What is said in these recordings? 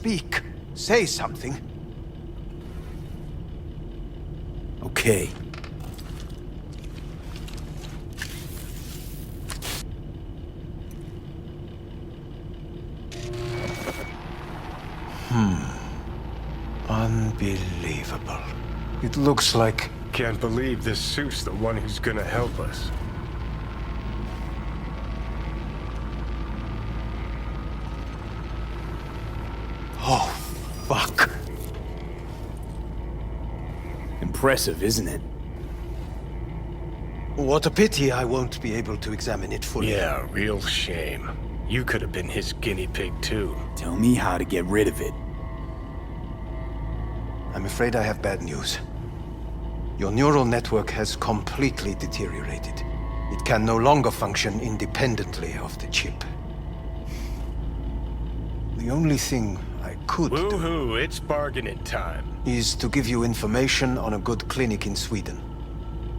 speak. Say something. Okay. Unbelievable. It looks like... Can't believe this suit's the one who's gonna help us. Oh, fuck. Impressive, isn't it? What a pity I won't be able to examine it fully. Yeah, real shame. You could have been his guinea pig too. Tell me how to get rid of it. I'm afraid I have bad news. Your neural network has completely deteriorated. It can no longer function independently of the chip. The only thing I could do Woohoo, it's bargaining time. is to give you information on a good clinic in Sweden.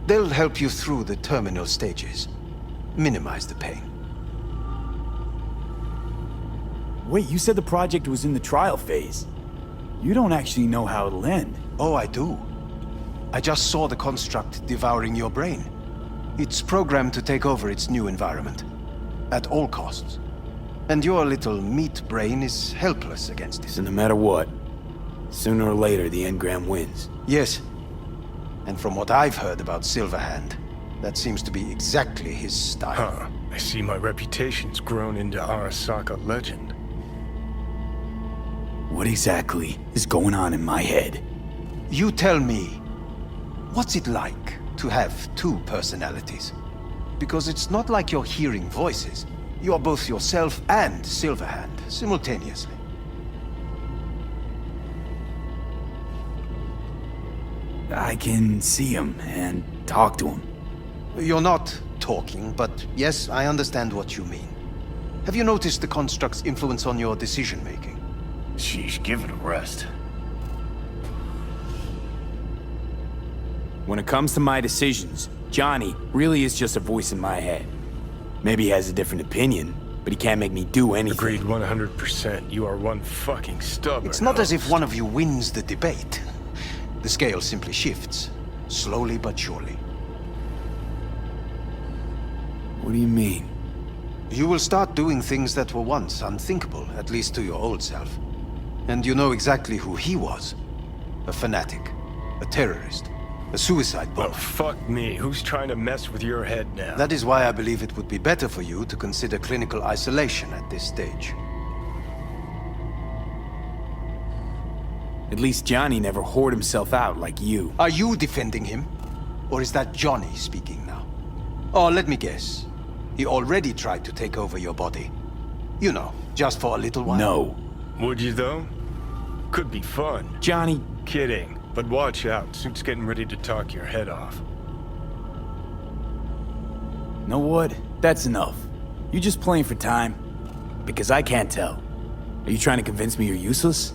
They'll help you through the terminal stages. Minimize the pain. Wait, you said the project was in the trial phase. You don't actually know how it'll end. Oh, I do. I just saw the construct devouring your brain. It's programmed to take over its new environment. At all costs. And your little meat brain is helpless against So it. no matter what, sooner or later the engram wins. Yes. And from what I've heard about Silverhand, that seems to be exactly his style. Huh. I see my reputation's grown into Arasaka legend. What exactly is going on in my head? You tell me, what's it like to have two personalities? Because it's not like you're hearing voices. You're both yourself and Silverhand, simultaneously. I can see him and talk to him. You're not talking, but yes, I understand what you mean. Have you noticed the construct's influence on your decision-making? Sheesh, give it a rest. When it comes to my decisions, Johnny really is just a voice in my head. Maybe he has a different opinion, but he can't make me do anything. Agreed 100%. You are one fucking stubborn. It's not as if host. one of you wins the debate. The scale simply shifts, slowly but surely. What do you mean? You will start doing things that were once unthinkable, at least to your old self. And you know exactly who he was. A fanatic, a terrorist, a suicide Well, bomber. fuck me. Who's trying to mess with your head now? That is why I believe it would be better for you to consider clinical isolation at this stage. At least Johnny never whored himself out like you. Are you defending him? Or is that Johnny speaking now? Oh, let me guess. He already tried to take over your body. You know, just for a little while. No. Would you, though? Could be fun. Johnny, Kidding. But watch out. Suit's getting ready to talk your head off. know what? That's enough. You just playing for time? Because I can't tell. Are you trying to convince me you're useless?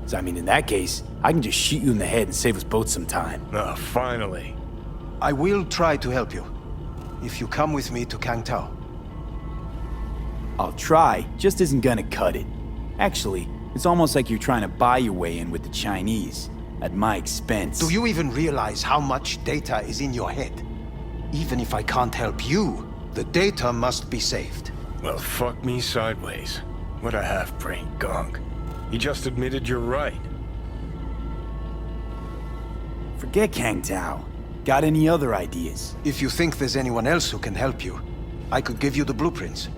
'Cause I mean, in that case, I can just shoot you in the head and save us both some time. Ah, finally. I will try to help you. If you come with me to Kangtao. I'll try, just isn't gonna cut it. Actually, it's almost like you're trying to buy your way in with the Chinese, at my expense. Do you even realize how much data is in your head? Even if I can't help you, the data must be saved. Well, fuck me sideways. What a half-brain gunk. He just admitted you're right. Forget Kang Tao. Got any other ideas? If you think there's anyone else who can help you, I could give you the blueprints.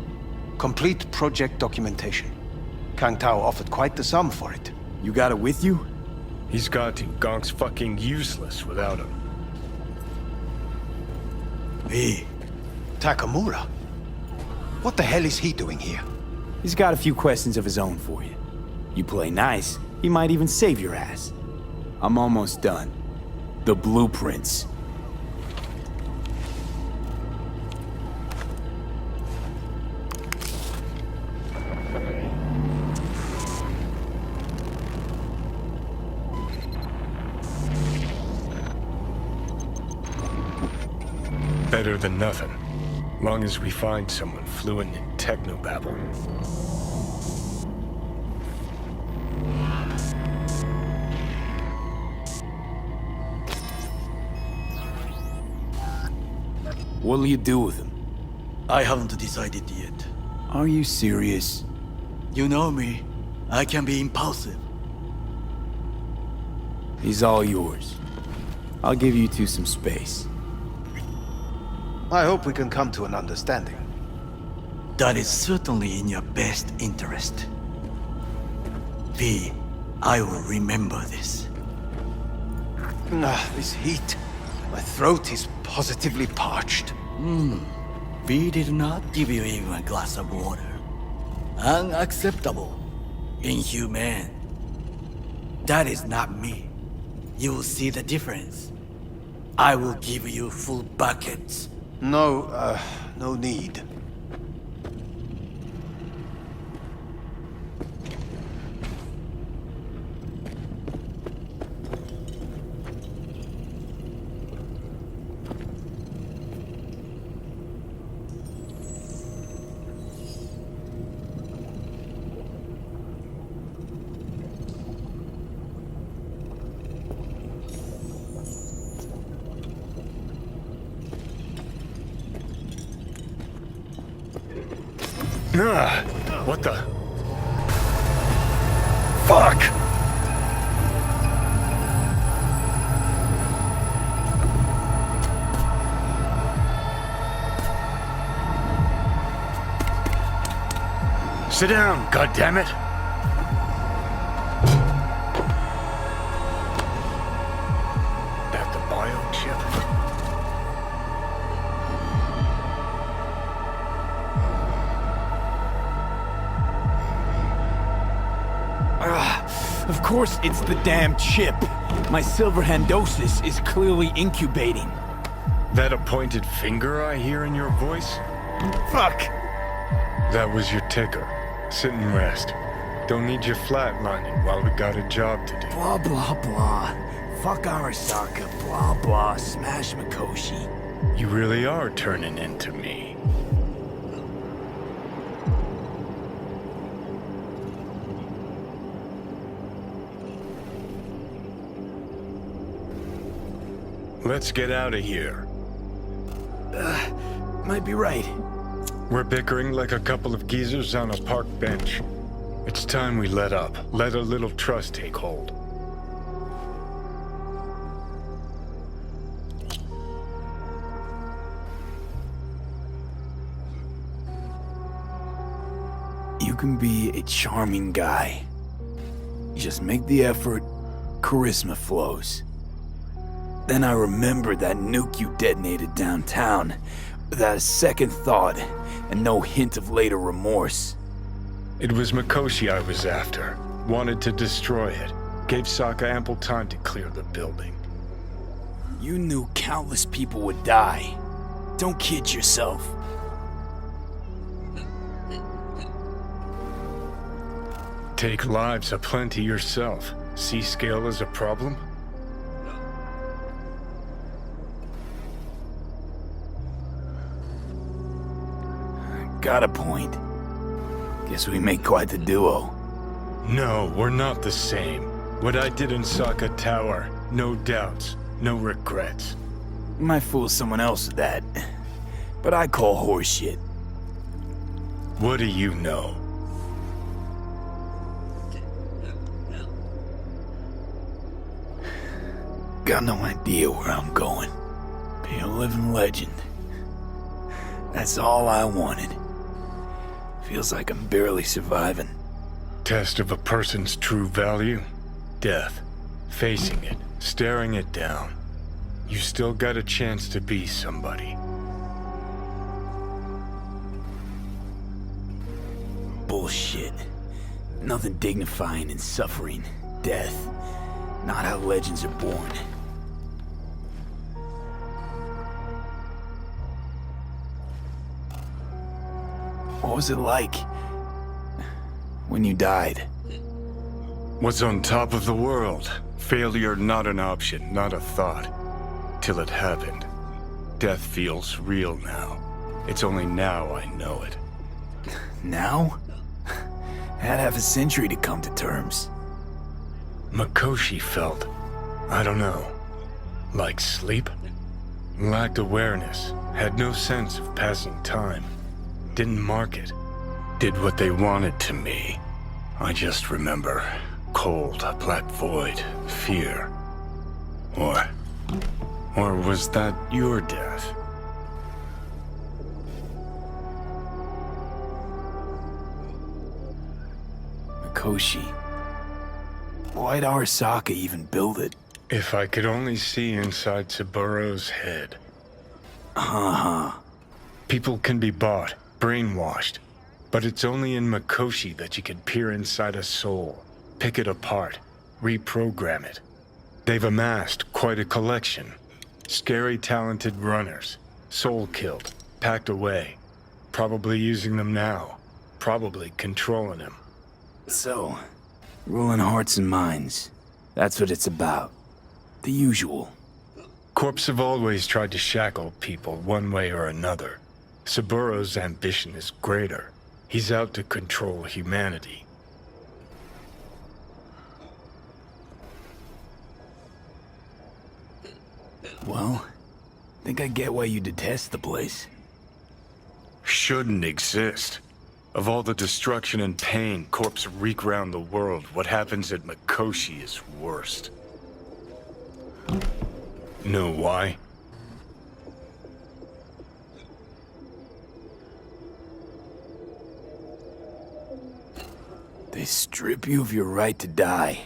Complete project documentation. Kangtao offered quite the sum for it. You got it with you? He's got to. Gonk's fucking useless without him. Hey, Takamura? What the hell is he doing here? He's got a few questions of his own for you. You play nice, he might even save your ass. I'm almost done. The blueprints. Better than nothing. Long as we find someone fluent in technobabble. What'll you do with him? I haven't decided yet. Are you serious? You know me. I can be impulsive. He's all yours. I'll give you two some space. I hope we can come to an understanding. That is certainly in your best interest. V, I will remember this. This heat. My throat is positively parched. V did not give you even a glass of water. Unacceptable. Inhumane. That is not me. You will see the difference. I will give you full buckets. No, no need. What the? Fuck! Sit down, goddammit! That the biochip? Of course it's the damn chip. My silver handosis is clearly incubating. That a pointed finger I hear in your voice? Fuck! That was your ticker. Sit and rest. Don't need you flatlining while we got a job to do. Blah, blah, blah. Fuck Arasaka, blah, blah. Smash Mikoshi. You really are turning into me. Let's get out of here. Might be right. We're bickering like a couple of geezers on a park bench. It's time we let up. Let a little trust take hold. You can be a charming guy. You just make the effort, charisma flows. Then I remembered that nuke you detonated downtown, without a second thought, and no hint of later remorse. It was Mikoshi I was after. Wanted to destroy it. Gave Sokka ample time to clear the building. You knew countless people would die. Don't kid yourself. Take lives aplenty yourself. See scale as a problem? Got a point. Guess we make quite the duo. No, we're not the same. What I did in Sokka Tower, no doubts, no regrets. You might fool someone else with that, but I call horseshit. What do you know? Got no idea where I'm going. Be a living legend. That's all I wanted. Feels like I'm barely surviving. Test of a person's true value? Death. Facing it, staring it down. You still got a chance to be somebody. Bullshit. Nothing dignifying in suffering, death. Not how legends are born. What was it like when you died? What's on top of the world? Failure not an option, not a thought. Till it happened. Death feels real now. It's only now I know it. Now? Had half a century to come to terms. Mikoshi felt, I don't know, like sleep? Lacked awareness, had no sense of passing time. Didn't mark it. Did what they wanted to me. I just remember cold, black void, fear. Or was that your death? Mikoshi. Why'd Arasaka even build it? If I could only see inside Saburo's head. People can be bought, brainwashed. But it's only in Mikoshi that you can peer inside a soul, pick it apart, reprogram it. They've amassed quite a collection. Scary, talented runners, soul-killed, packed away. Probably using them now. Probably controlling them. So, ruling hearts and minds. That's what it's about. The usual. Corps have always tried to shackle people one way or another. Saburo's ambition is greater. He's out to control humanity. Well, think I get why you detest the place. Shouldn't exist. Of all the destruction and pain corpse wreak round the world, what happens at Mikoshi is worst. Know why? They strip you of your right to die.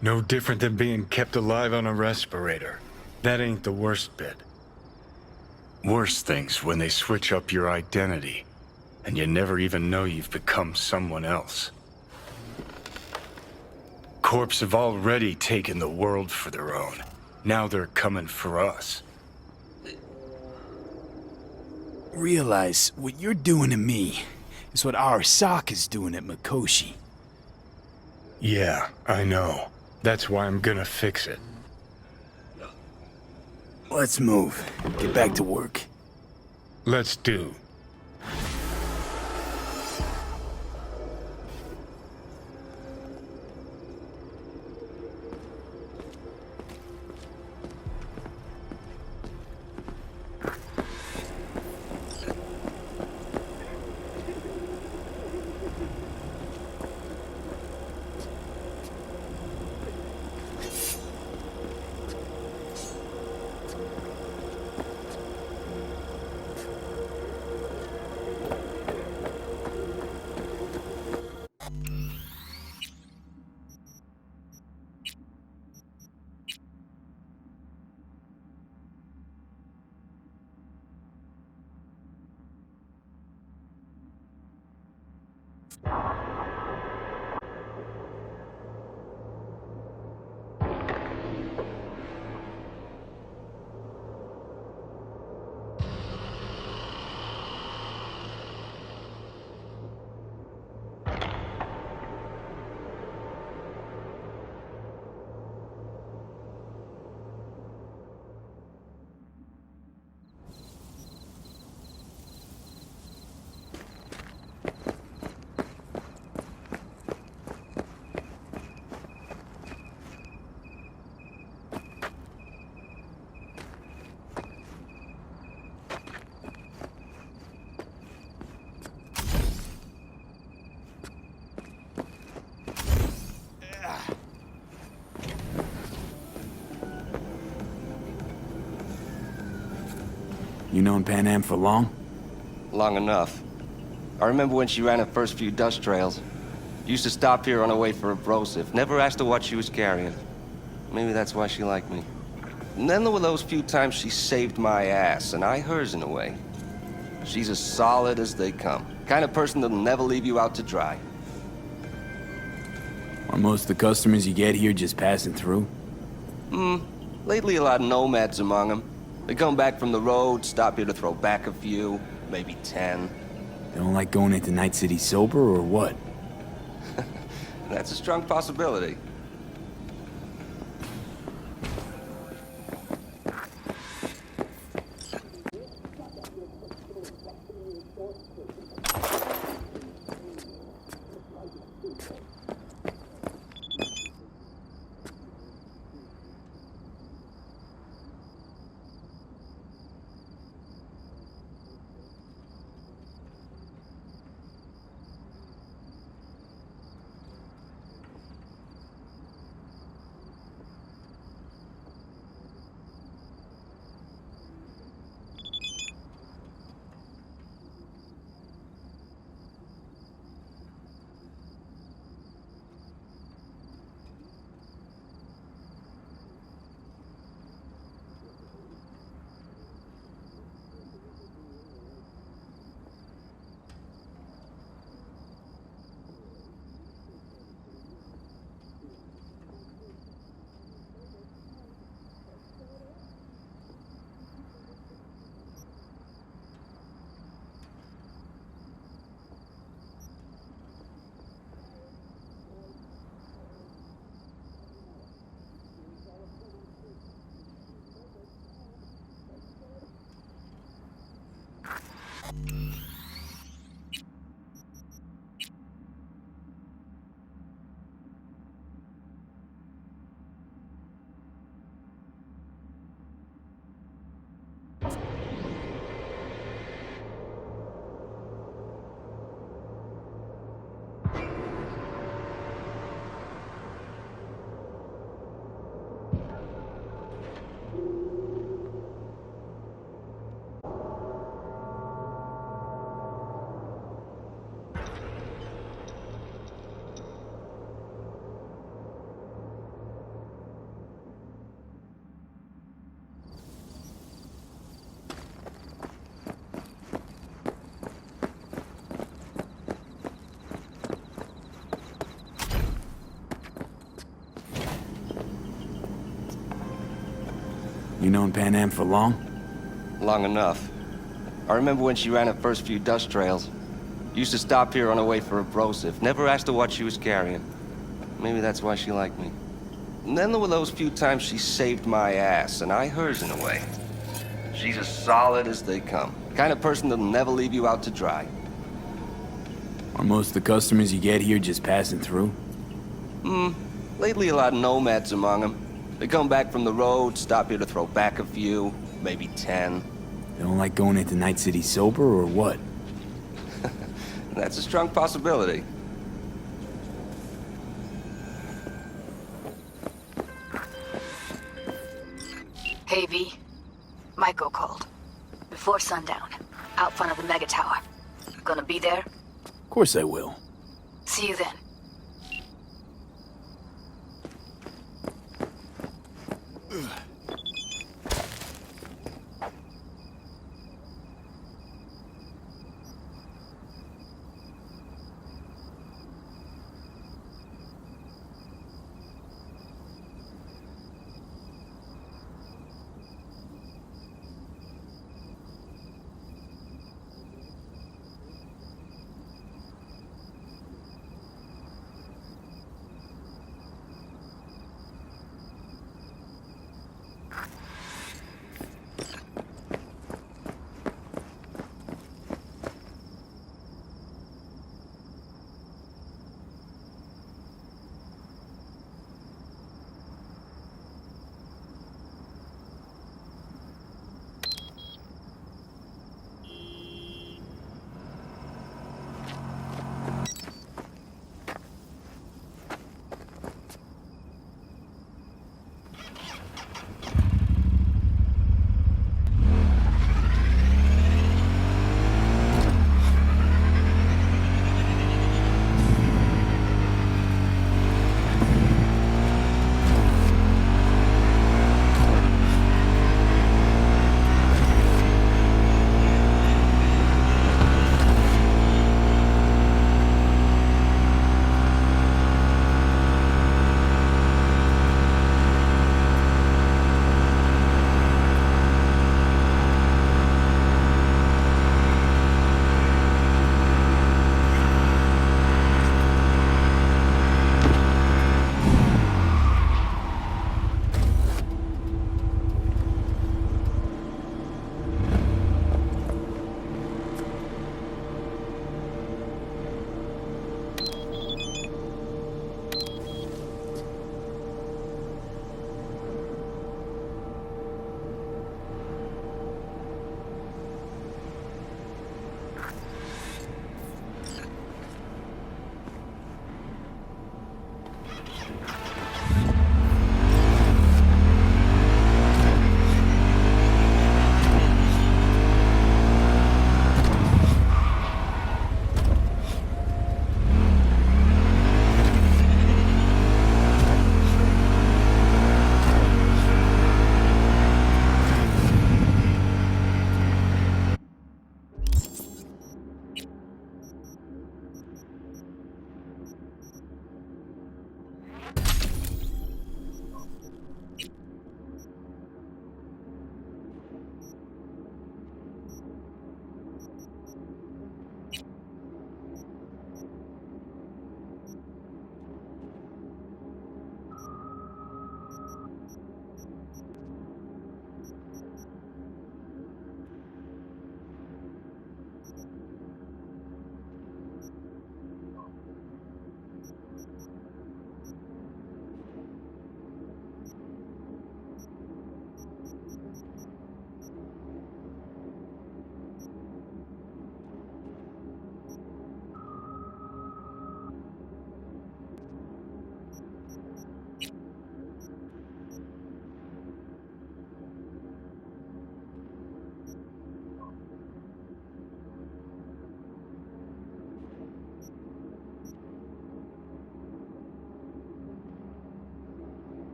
No different than being kept alive on a respirator. That ain't the worst bit. Worst things when they switch up your identity, and you never even know you've become someone else. Corps have already taken the world for their own. Now they're coming for us. Realize what you're doing to me is what Arasaka's doing at Mikoshi. Yeah, I know. That's why I'm gonna fix it. Let's move. Get back to work. Let's do. You known Pan Am for long? Long enough. I remember when she ran her first few dust trails. Used to stop here on her way for a brosif. Never asked her what she was carrying. Maybe that's why she liked me. And then there were those few times she saved my ass, and I hers in a way. She's as solid as they come. Kind of person that'll never leave you out to dry. Are most of the customers you get here just passing through? Lately a lot of nomads among them. They come back from the road, stop here to throw back a few, maybe 10. They don't like going into Night City sober, or what? That's a strong possibility. You known Pan Am for long? Long enough. I remember when she ran her first few dust trails. Used to stop here on her way for a brosif. Never asked her what she was carrying. Maybe that's why she liked me. And then there were those few times she saved my ass, and I hers in a way. She's as solid as they come. The kind of person that'll never leave you out to dry. Are most of the customers you get here just passing through? Lately a lot of nomads among them. They come back from the road, stop here to throw back a few, maybe 10. They don't like going into Night City sober, or what? That's a strong possibility. Hey, V. Michael called. Before sundown. Out front of the Mega Tower. Gonna be there? Of course I will. See you then.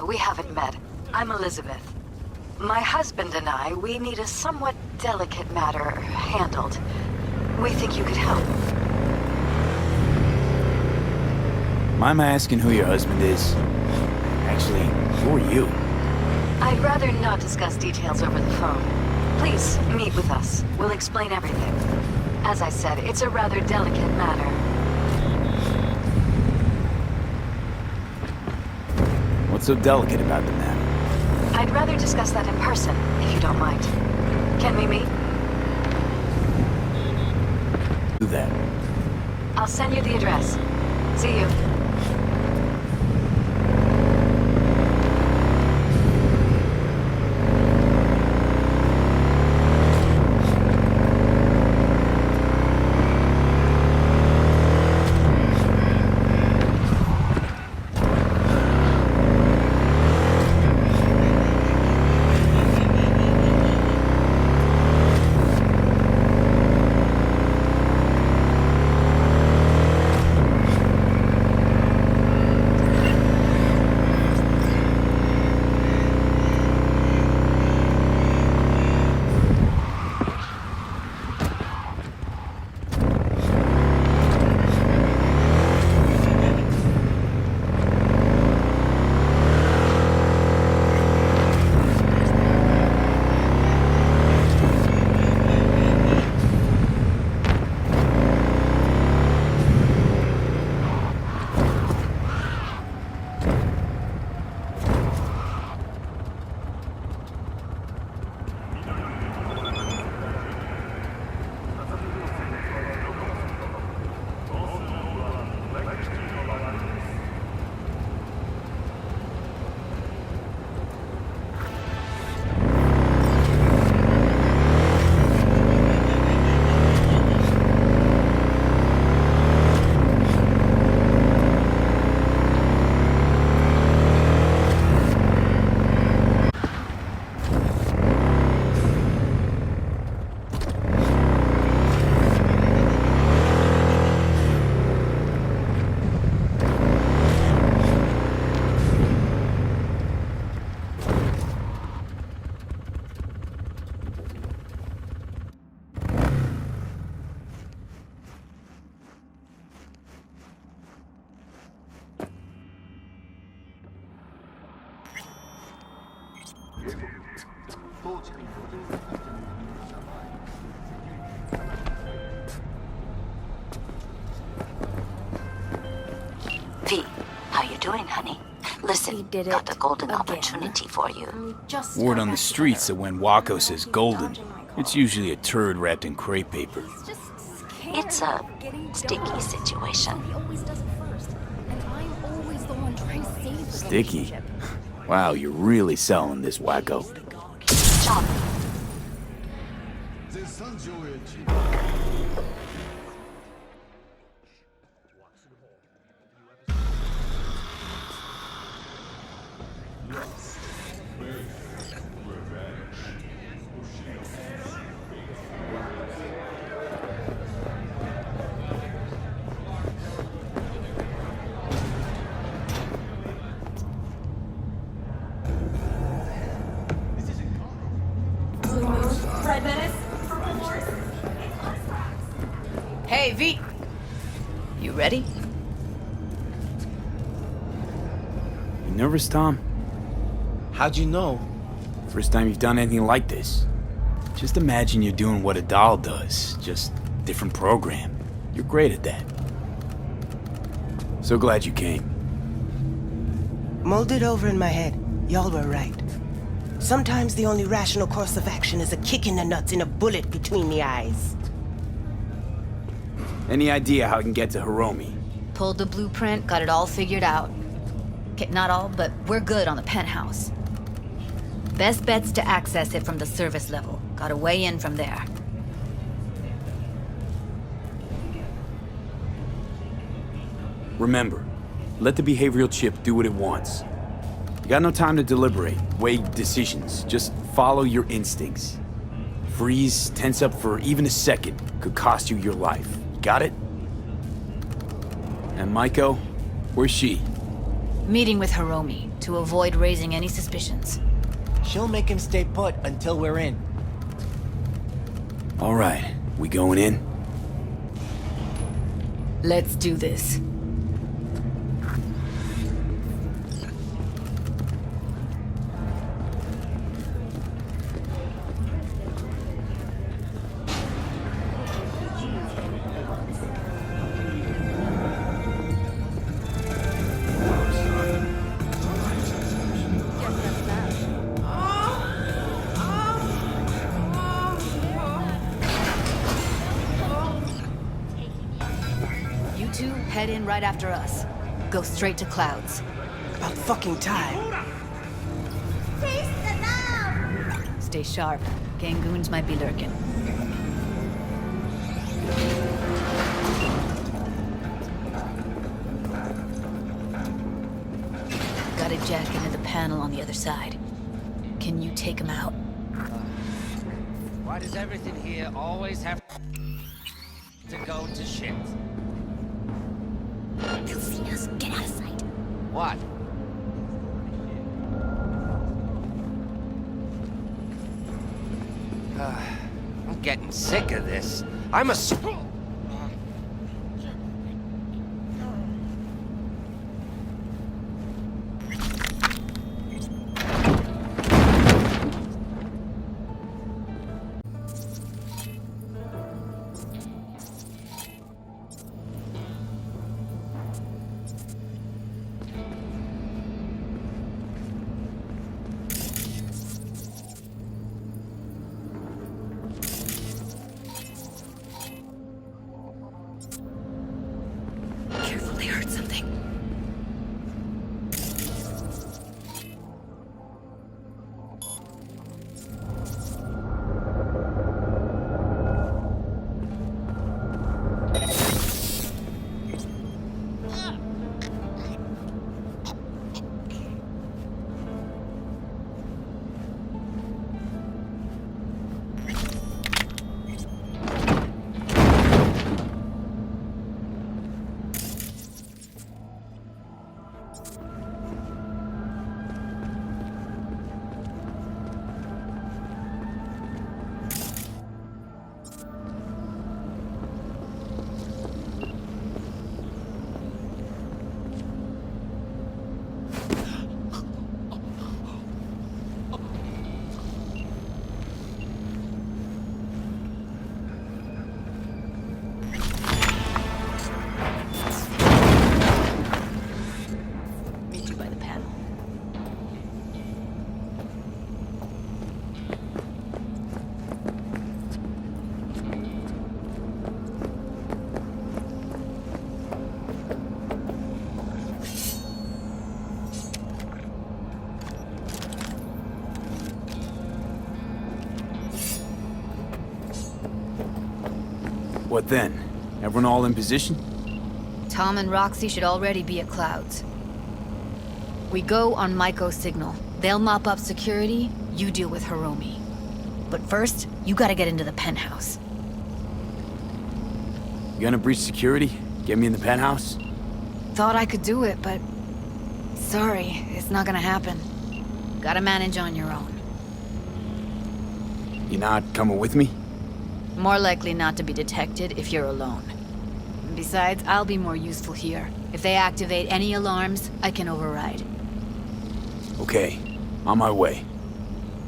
we haven't met. I'm Elizabeth. My husband and I, we need a somewhat delicate matter handled. We think you could help. Mind my asking who your husband is? Actually, who are you? I'd rather not discuss details over the phone. Please, meet with us. We'll explain everything. As I said, it's a rather delicate matter. What's so delicate about the matter? I'd rather discuss that in person, if you don't mind. Can we meet? Do that. I'll send you the address. See you. V, how you doing, honey? Listen, got a golden opportunity for you. Word on the streets that when Wako says golden, it's usually a turd wrapped in crepe paper. It's a sticky situation. Sticky? Wow, you're really selling this, Wacko. John, Hey, V. You ready? You nervous, Tom? How'd you know? First time you've done anything like this. Just imagine you're doing what a doll does, just different program. You're great at that. So glad you came. Mulled it over in my head. Y'all were right. Sometimes the only rational course of action is a kick in the nuts and a bullet between the eyes. Any idea how I can get to Hiromi? Pulled the blueprint, got it all figured out. Okay, not all, but we're good on the penthouse. Best bet's to access it from the service level. Got a way in from there. Remember, let the behavioral chip do what it wants. You got no time to deliberate, weigh decisions. Just follow your instincts. Freeze, tense up for even a second could cost you your life. Got it? And Maiko, where's she? Meeting with Hiromi to avoid raising any suspicions. She'll make him stay put until we're in. All right, we going in? Let's do this. You two head in right after us. Go straight to Clouds. About fucking time. Stay sharp. Gangoons might be lurking. Got a jack into the panel on the other side. Can you take him out? Why does everything here always have to go to shit? They'll see us. Get out of sight. What? I'm getting sick of this. I'm a... Careful, they heard something. Meet you by the panel. What then? Everyone all in position? Tom and Roxy should already be at Clouds. We go on Maiko's signal. They'll mop up security, you deal with Hiromi. But first, you gotta get into the penthouse. You gonna breach security? Get me in the penthouse? Thought I could do it, but... Sorry, it's not gonna happen. Gotta manage on your own. You not coming with me? More likely not to be detected if you're alone. Besides, I'll be more useful here. If they activate any alarms, I can override. Okay, on my way.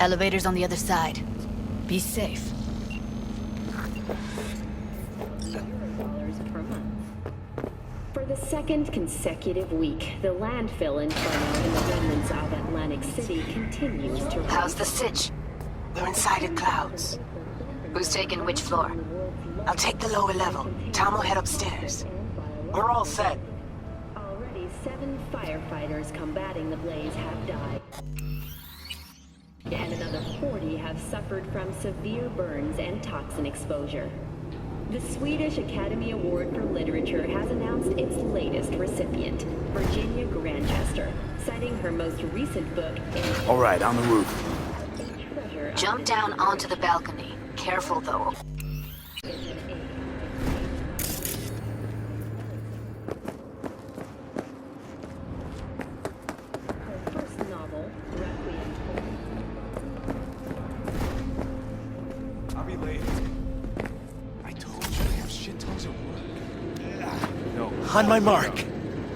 Elevator's on the other side. Be safe. Per month. For the second consecutive week, the landfill inferno in the remnants of Atlantic City continues to rise. How's the sitch? We're inside at Clouds. Who's taking which floor? I'll take the lower level. Tom will head upstairs. We're all set. Already 7 firefighters combating the blaze have died. And another 40 have suffered from severe burns and toxin exposure. The Swedish Academy Award for Literature has announced its latest recipient, Virginia Grandchester, citing her most recent book, All right, on the roof. Treasure Jump down onto the balcony. Careful, though. Her first On my mark.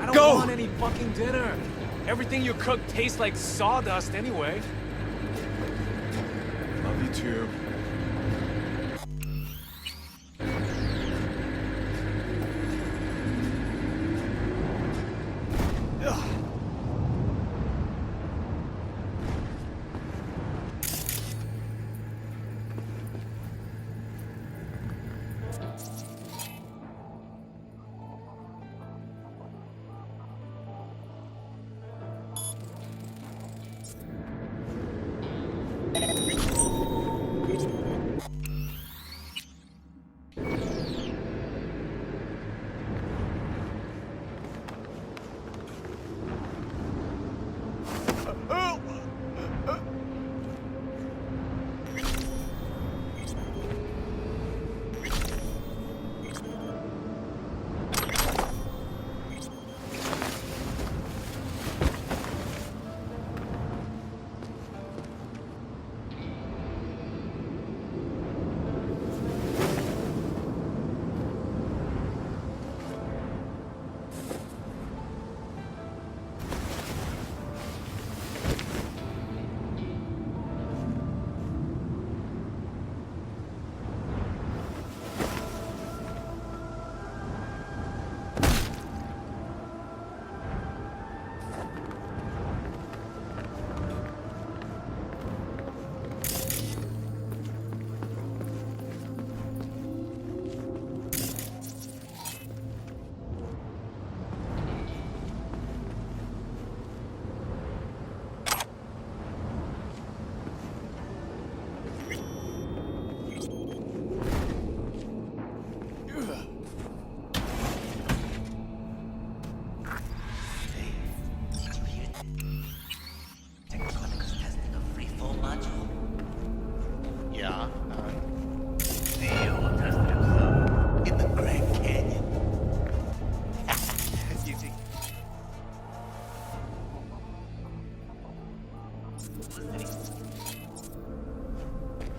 I don't Go! want any fucking dinner. Everything you cook tastes like sawdust anyway. Love you too.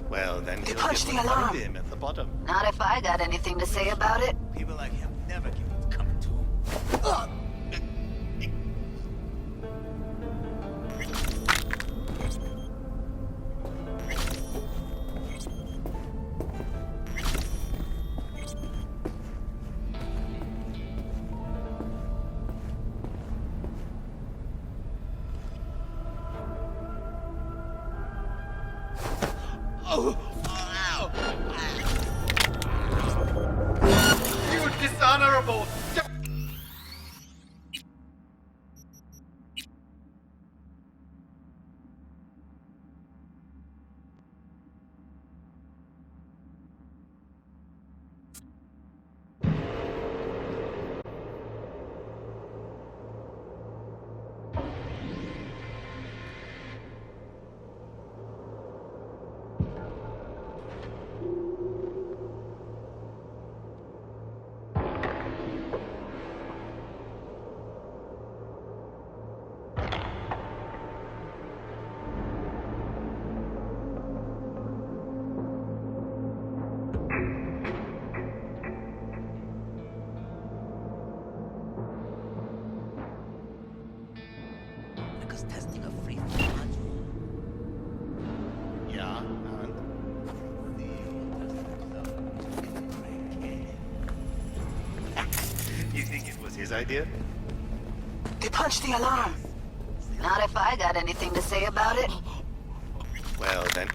Well, then They he'll punched get the what alarm. found him at the bottom. Not if I got anything to say about it. People like him never give what's coming to him. You dishonorable! Because testing a free module. Yeah, and? You think it was his idea? They punched the alarm. Not if I got anything to say about it. Well, then.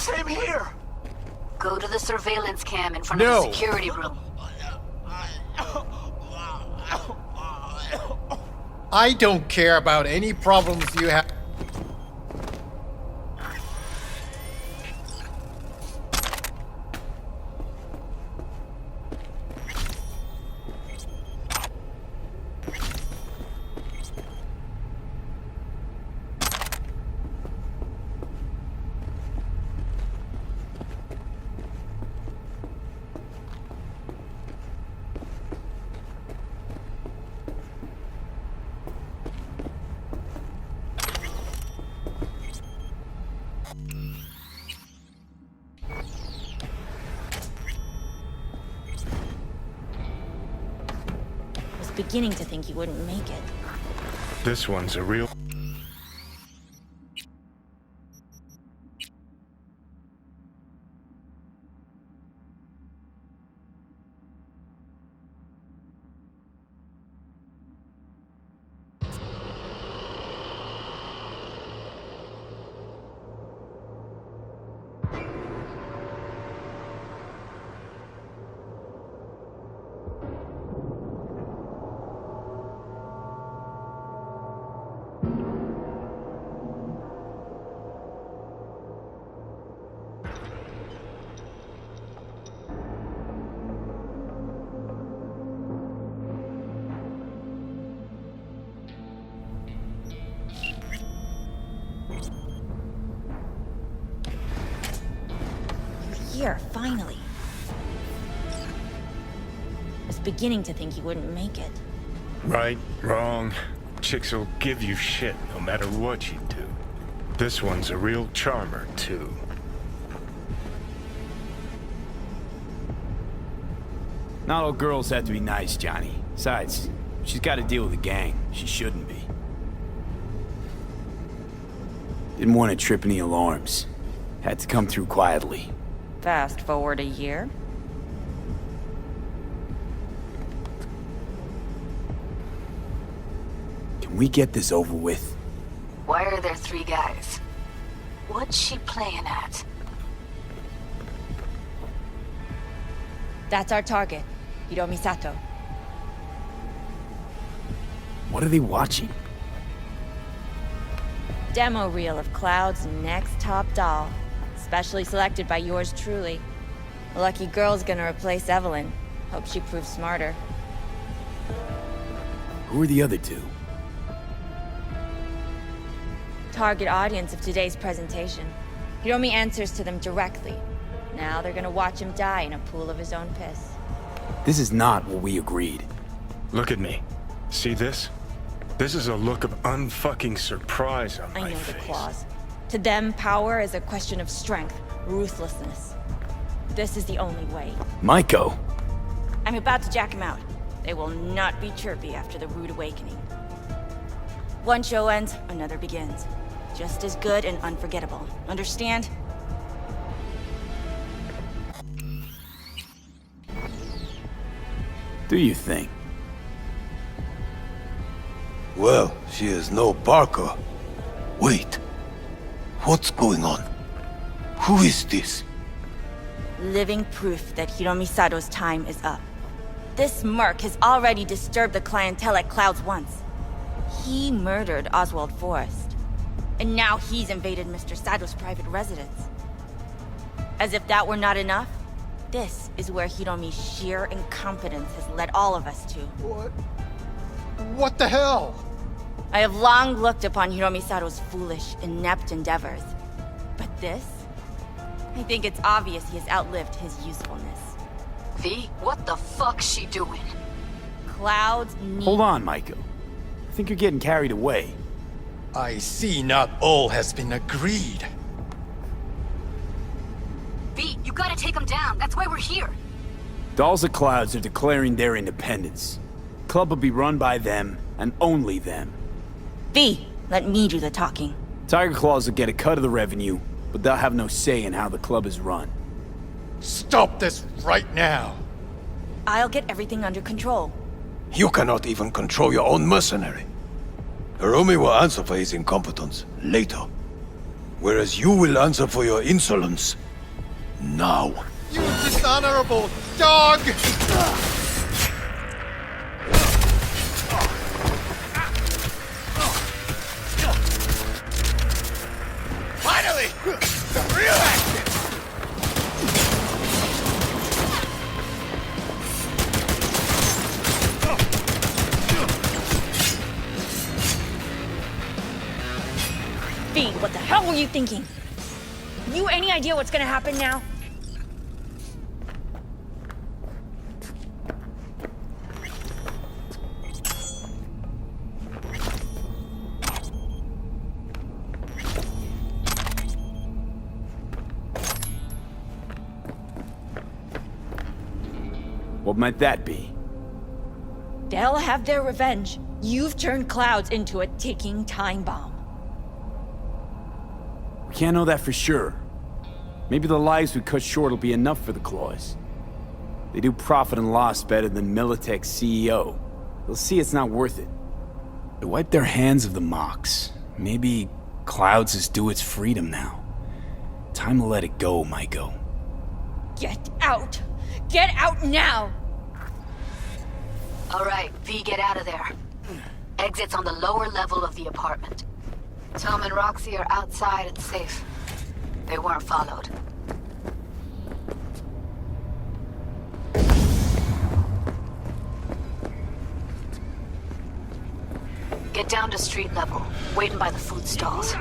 Same here! Go to the surveillance cam in front of the security room. I don't care about any problems you have. Beginning to think you wouldn't make it. This one's a real... Here, finally. Was beginning to think you wouldn't make it. Right, wrong. Chicks will give you shit no matter what you do. This one's a real charmer, too. Not all girls have to be nice, Johnny. Besides, she's got to deal with a gang. She shouldn't be. Didn't want to trip any alarms. Had to come through quietly. Fast forward a year. Can we get this over with? Why are there 3 guys? What's she playing at? That's our target, Hiromi Sato. What are they watching? Demo reel of Cloud's next top doll. Specially selected by yours truly. The lucky girl's gonna replace Evelyn. Hope she proves smarter. Who are the other 2? Target audience of today's presentation. Hiromi answers to them directly. Now they're gonna watch him die in a pool of his own piss. This is not what we agreed. Look at me. See this? This is a look of unfucking surprise on I my know face. the clause. To them, power is a question of strength, ruthlessness. This is the only way. Maiko! I'm about to jack him out. They will not be chirpy after the rude awakening. One show ends, another begins. Just as good and unforgettable. Understand? Do you think? Well, she is no Parker. Wait. What's going on? Who is this? Living proof that Hiromi Sato's time is up. This merc has already disturbed the clientele at Clouds once. He murdered Oswald Forrest. And now he's invaded Mr. Sato's private residence. As if that were not enough, this is where Hiromi's sheer incompetence has led all of us to. What the hell? I have long looked upon Hiromi Sato's foolish, inept endeavors. But this? I think it's obvious he has outlived his usefulness. V, what the fuck's she doing? Clouds need... Hold on, Maiko. I think you're getting carried away. I see not all has been agreed. V, you gotta take him down. That's why we're here. Dolls of Clouds are declaring their independence. Club will be run by them, and only them. V, let me do the talking. Tiger Claws will get a cut of the revenue, but they'll have no say in how the club is run. Stop this right now! I'll get everything under control. You cannot even control your own mercenary. Hiromi will answer for his incompetence later. whereas you will answer for your insolence. Now. You dishonorable dog! Finally! Some real action! V, what the hell were you thinking? You any idea what's gonna happen now? What might that be? They'll have their revenge. You've turned Clouds into a ticking time bomb. We can't know that for sure. Maybe the lives we cut short will be enough for the Claws. They do profit and loss better than Militech's CEO. They'll see it's not worth it. They wipe their hands of the Mox. Maybe Clouds is due its freedom now. Time to let it go, Maiko. Get out! Get out now! All right, V, get out of there. Exit's on the lower level of the apartment. Tom and Roxy are outside and safe. They weren't followed. Get down to street level, waiting by the food stalls.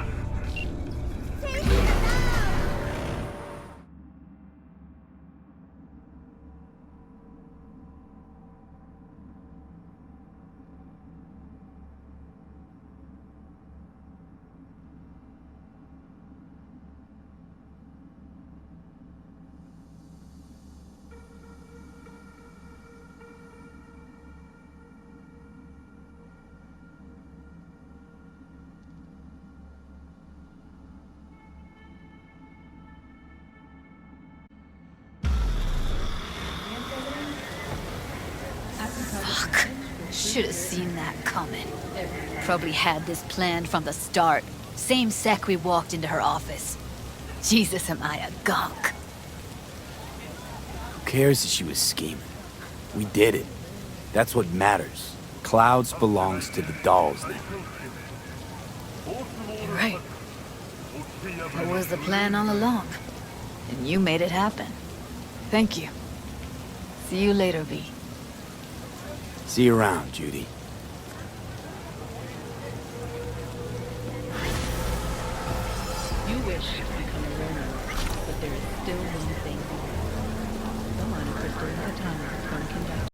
Fuck. Should have seen that coming. Probably had this planned from the start. Same sec we walked into her office. Jesus, am I a gunk. Who cares that she was scheming? We did it. That's what matters. Clouds belongs to the dolls now. You're right. That was the plan all along. And you made it happen. Thank you. See you later, V. See you around, Judy. You wish to become a learner, but there is still one thing. The miner crystal at a time is going to conduct